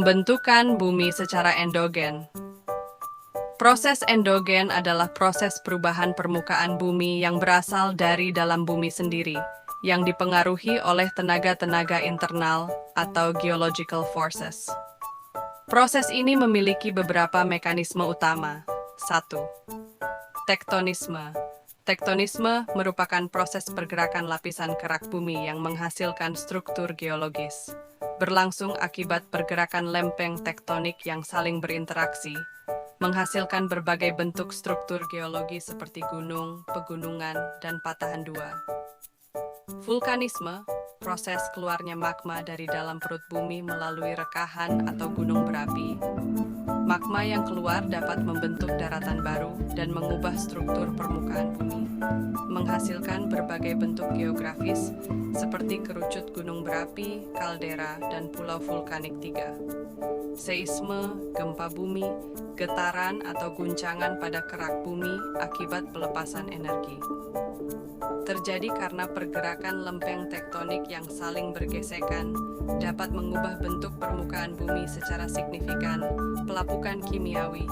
Pembentukan bumi secara endogen. Proses endogen adalah proses perubahan permukaan bumi yang berasal dari dalam bumi sendiri, yang dipengaruhi oleh tenaga-tenaga internal atau geological forces. Proses ini memiliki beberapa mekanisme utama. 1. Tektonisme. Tektonisme merupakan proses pergerakan lapisan kerak bumi yang menghasilkan struktur geologis. Berlangsung akibat pergerakan lempeng tektonik yang saling berinteraksi, menghasilkan berbagai bentuk struktur geologi seperti gunung, pegunungan, dan patahan dua. Vulkanisme, proses keluarnya magma dari dalam perut bumi melalui rekahan atau gunung berapi. Magma yang keluar dapat membentuk daratan baru dan mengubah struktur permukaan bumi, menghasilkan berbagai bentuk geografis seperti kerucut gunung berapi, kaldera, dan pulau vulkanik 3. Seisme, gempa bumi, getaran atau guncangan pada kerak bumi akibat pelepasan energi. Terjadi karena pergerakan lempeng tektonik yang saling bergesekan dapat mengubah bentuk permukaan bumi secara signifikan. Pelapukan kimiawi.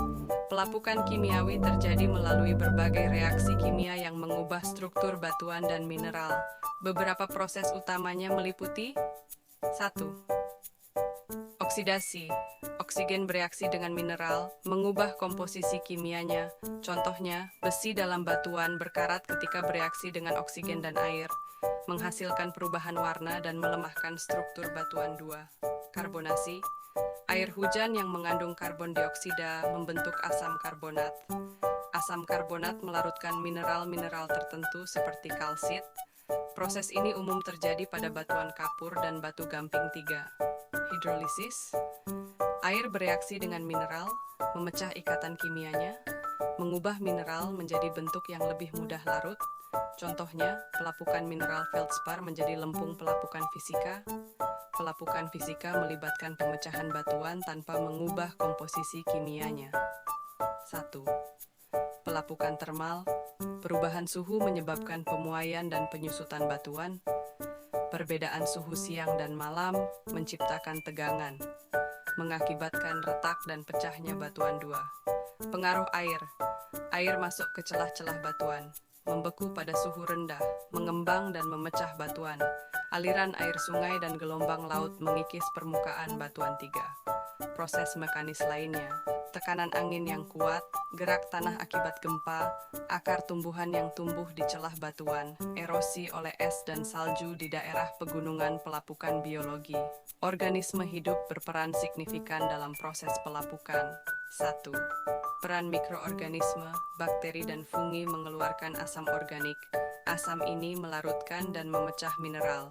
Pelapukan kimiawi terjadi melalui berbagai reaksi kimia yang mengubah struktur batuan dan mineral. Beberapa proses utamanya meliputi 1. Oksidasi. Oksigen bereaksi dengan mineral, mengubah komposisi kimianya. Contohnya, besi dalam batuan berkarat ketika bereaksi dengan oksigen dan air, menghasilkan perubahan warna dan melemahkan struktur batuan 2. Karbonasi. Air hujan yang mengandung karbon dioksida membentuk asam karbonat. Asam karbonat melarutkan mineral-mineral tertentu seperti kalsit. Proses ini umum terjadi pada batuan kapur dan batu gamping 3. Hidrolisis. Air bereaksi dengan mineral, memecah ikatan kimianya, mengubah mineral menjadi bentuk yang lebih mudah larut. Contohnya, pelapukan mineral feldspar menjadi lempung pelapukan fisika. Pelapukan fisika melibatkan pemecahan batuan tanpa mengubah komposisi kimianya. 1. Pelapukan termal. Perubahan suhu menyebabkan pemuaian dan penyusutan batuan. Perbedaan suhu siang dan malam menciptakan tegangan, mengakibatkan retak dan pecahnya batuan 2. Pengaruh air. Air masuk ke celah-celah batuan, membeku pada suhu rendah, mengembang dan memecah batuan. Aliran air sungai dan gelombang laut mengikis permukaan batuan 3. Proses mekanis lainnya. Tekanan angin yang kuat, gerak tanah akibat gempa, akar tumbuhan yang tumbuh di celah batuan, erosi oleh es dan salju di daerah pegunungan pelapukan biologi. Organisme hidup berperan signifikan dalam proses pelapukan. 1. Peran mikroorganisme, bakteri dan fungi mengeluarkan asam organik. Asam ini melarutkan dan memecah mineral,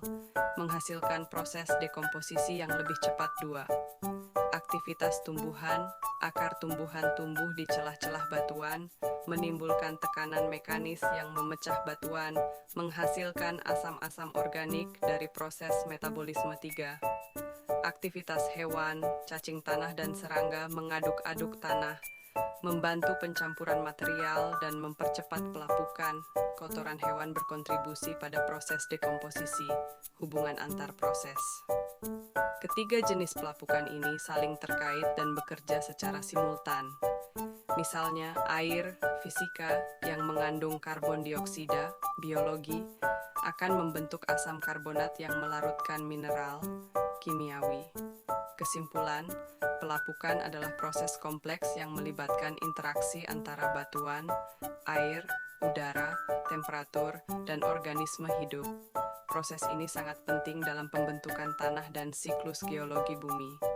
menghasilkan proses dekomposisi yang lebih cepat 2. Aktivitas tumbuhan, akar tumbuhan tumbuh di celah-celah batuan, menimbulkan tekanan mekanis yang memecah batuan, menghasilkan asam-asam organik dari proses metabolisme 3. Aktivitas hewan, cacing tanah dan serangga mengaduk-aduk tanah, membantu pencampuran material dan mempercepat pelapukan. Kotoran hewan berkontribusi pada proses dekomposisi, hubungan antar proses. Ketiga jenis pelapukan ini saling terkait dan bekerja secara simultan. Misalnya, air, fisika, yang mengandung karbon dioksida, biologi, akan membentuk asam karbonat yang melarutkan mineral, kimiawi. Kesimpulan, pelapukan adalah proses kompleks yang melibatkan interaksi antara batuan, air, udara, temperatur, dan organisme hidup. Proses ini sangat penting dalam pembentukan tanah dan siklus geologi bumi.